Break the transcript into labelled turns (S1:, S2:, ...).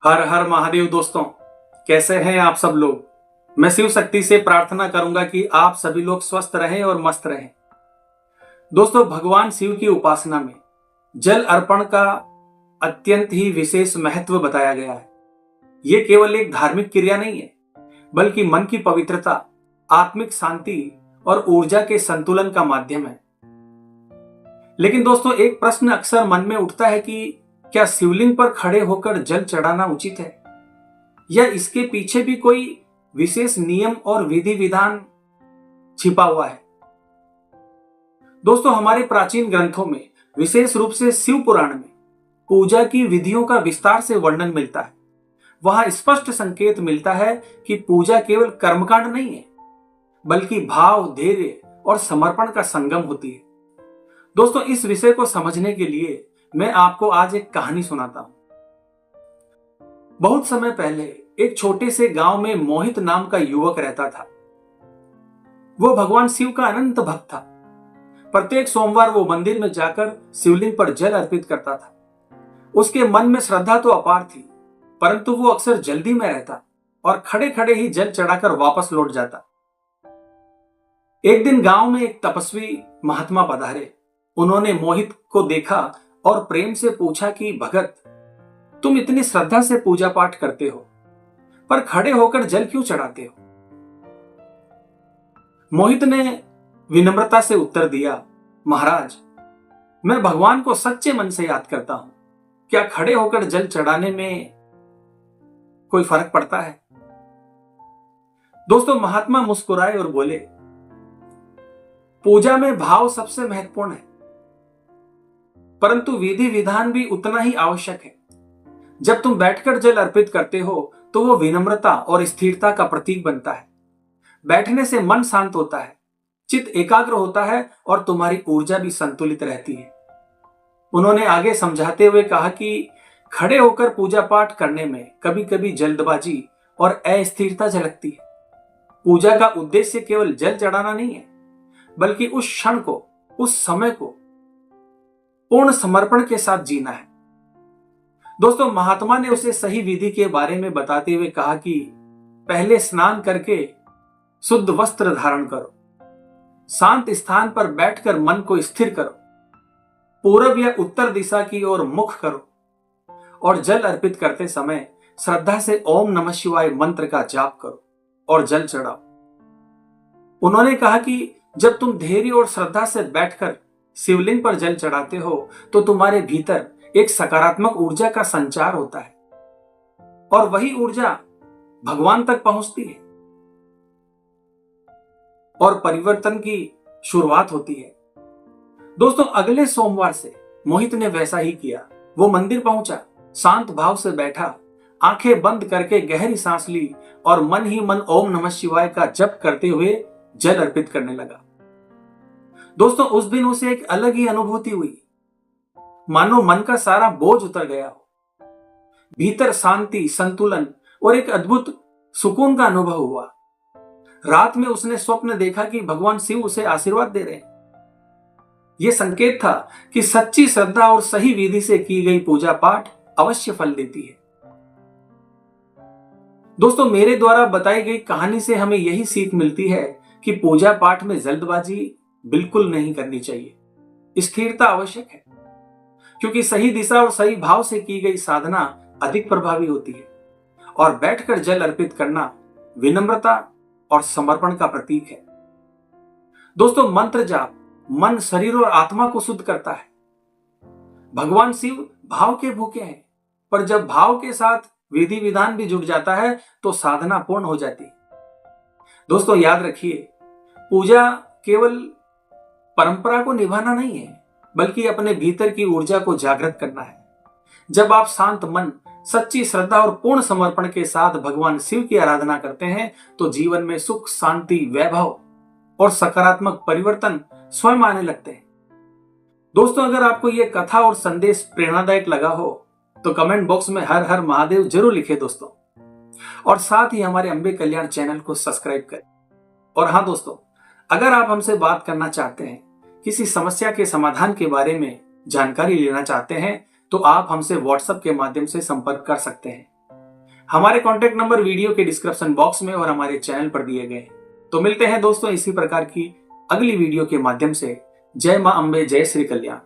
S1: हर हर महादेव दोस्तों, कैसे हैं आप सब लोग। मैं शिव शक्ति से प्रार्थना करूंगा कि आप सभी लोग स्वस्थ रहें और मस्त रहें। दोस्तों, भगवान शिव की उपासना में जल अर्पण का अत्यंत ही विशेष महत्व बताया गया है। यह केवल एक धार्मिक क्रिया नहीं है, बल्कि मन की पवित्रता, आत्मिक शांति और ऊर्जा के संतुलन का माध्यम है। लेकिन दोस्तों, एक प्रश्न अक्सर मन में उठता है कि क्या शिवलिंग पर खड़े होकर जल चढ़ाना उचित है, या इसके पीछे भी कोई विशेष नियम और विधि विधान छिपा हुआ है। दोस्तों, हमारे प्राचीन ग्रंथों में, विशेष रूप से शिव पुराण में पूजा की विधियों का विस्तार से वर्णन मिलता है। वहां स्पष्ट संकेत मिलता है कि पूजा केवल कर्मकांड नहीं है, बल्कि भाव, धैर्य और समर्पण का संगम होती है। दोस्तों, इस विषय को समझने के लिए मैं आपको आज एक कहानी सुनाता हूं। बहुत समय पहले एक छोटे से गांव में मोहित नाम का युवक रहता था। वो भगवान शिव का अनंत भक्त था। प्रत्येक सोमवार वो मंदिर में जाकर शिवलिंग पर जल अर्पित करता था। उसके मन में श्रद्धा तो अपार थी, परंतु वो अक्सर जल्दी में रहता और खड़े खड़े ही जल चढ़ाकर वापस लौट जाता। एक दिन गांव में एक तपस्वी महात्मा पधारे। उन्होंने मोहित को देखा और प्रेम से पूछा कि भगत, तुम इतनी श्रद्धा से पूजा पाठ करते हो, पर खड़े होकर जल क्यों चढ़ाते हो? मोहित ने विनम्रता से उत्तर दिया, महाराज, मैं भगवान को सच्चे मन से याद करता हूं। क्या खड़े होकर जल चढ़ाने में कोई फर्क पड़ता है? दोस्तों, महात्मा मुस्कुराए और बोले, पूजा में भाव सबसे महत्वपूर्ण है, परंतु विधि विधान भी उतना ही आवश्यक है। जब तुम बैठकर जल अर्पित करते हो तो वो विनम्रता और स्थिरता का प्रतीक बनता है। बैठने से मन शांत होता है, चित्त एकाग्र होता है और तुम्हारी ऊर्जा भी संतुलित रहती है। उन्होंने आगे समझाते हुए कहा कि खड़े होकर पूजा पाठ करने में कभी कभी जल्दबाजी और अस्थिरता झलकती है। पूजा का उद्देश्य केवल जल चढ़ाना नहीं है, बल्कि उस क्षण को, उस समय को पूर्ण समर्पण के साथ जीना है। दोस्तों, महात्मा ने उसे सही विधि के बारे में बताते हुए कहा कि पहले स्नान करके शुद्ध वस्त्र धारण करो, शांत स्थान पर बैठकर मन को स्थिर करो, पूरब या उत्तर दिशा की ओर मुख करो और जल अर्पित करते समय श्रद्धा से ओम नमः शिवाय मंत्र का जाप करो और जल चढ़ाओ। उन्होंने कहा कि जब तुम धैर्य और श्रद्धा से बैठकर शिवलिंग पर जल चढ़ाते हो तो तुम्हारे भीतर एक सकारात्मक ऊर्जा का संचार होता है और वही ऊर्जा भगवान तक पहुंचती है और परिवर्तन की शुरुआत होती है। दोस्तों, अगले सोमवार से मोहित ने वैसा ही किया। वो मंदिर पहुंचा, शांत भाव से बैठा, आंखें बंद करके गहरी सांस ली और मन ही मन ओम नमः शिवाय का जप करते हुए जल अर्पित करने लगा। दोस्तों, उस दिन उसे एक अलग ही अनुभूति हुई, मानो मन का सारा बोझ उतर गया हो। भीतर शांति, संतुलन और एक अद्भुत सुकून का अनुभव हुआ। रात में उसने स्वप्न देखा कि भगवान शिव उसे आशीर्वाद दे रहे हैं। यह संकेत था कि सच्ची श्रद्धा और सही विधि से की गई पूजा पाठ अवश्य फल देती है। दोस्तों, मेरे द्वारा बताई गई कहानी से हमें यही सीख मिलती है कि पूजा पाठ में जल्दबाजी बिल्कुल नहीं करनी चाहिए। स्थिरता आवश्यक है, क्योंकि सही दिशा और सही भाव से की गई साधना अधिक प्रभावी होती है और बैठकर जल अर्पित करना विनम्रता और समर्पण का प्रतीक है। दोस्तों, मंत्र जाप मन, शरीर और आत्मा को शुद्ध करता है। भगवान शिव भाव के भूखे हैं, पर जब भाव के साथ विधि विधान भी जुड़ जाता है तो साधना पूर्ण हो जाती है। दोस्तों, याद रखिए, पूजा केवल परंपरा को निभाना नहीं है, बल्कि अपने भीतर की ऊर्जा को जागृत करना है। जब आप शांत मन, सच्ची श्रद्धा और पूर्ण समर्पण के साथ भगवान शिव की आराधना करते हैं तो जीवन में सुख, शांति, वैभव और सकारात्मक परिवर्तन स्वयं आने लगते हैं। दोस्तों, अगर आपको यह कथा और संदेश प्रेरणादायक लगा हो तो कमेंट बॉक्स में हर हर महादेव जरूर लिखें दोस्तों, और साथ ही हमारे अंबे कल्याण चैनल को सब्सक्राइब करें। और हाँ दोस्तों, अगर आप हमसे बात करना चाहते हैं, किसी समस्या के समाधान के बारे में जानकारी लेना चाहते हैं, तो आप हमसे व्हाट्सएप के माध्यम से संपर्क कर सकते हैं। हमारे कॉन्टेक्ट नंबर वीडियो के डिस्क्रिप्शन बॉक्स में और हमारे चैनल पर दिए गए हैं। तो मिलते हैं दोस्तों इसी प्रकार की अगली वीडियो के माध्यम से। जय मां अम्बे, जय श्री कल्याण।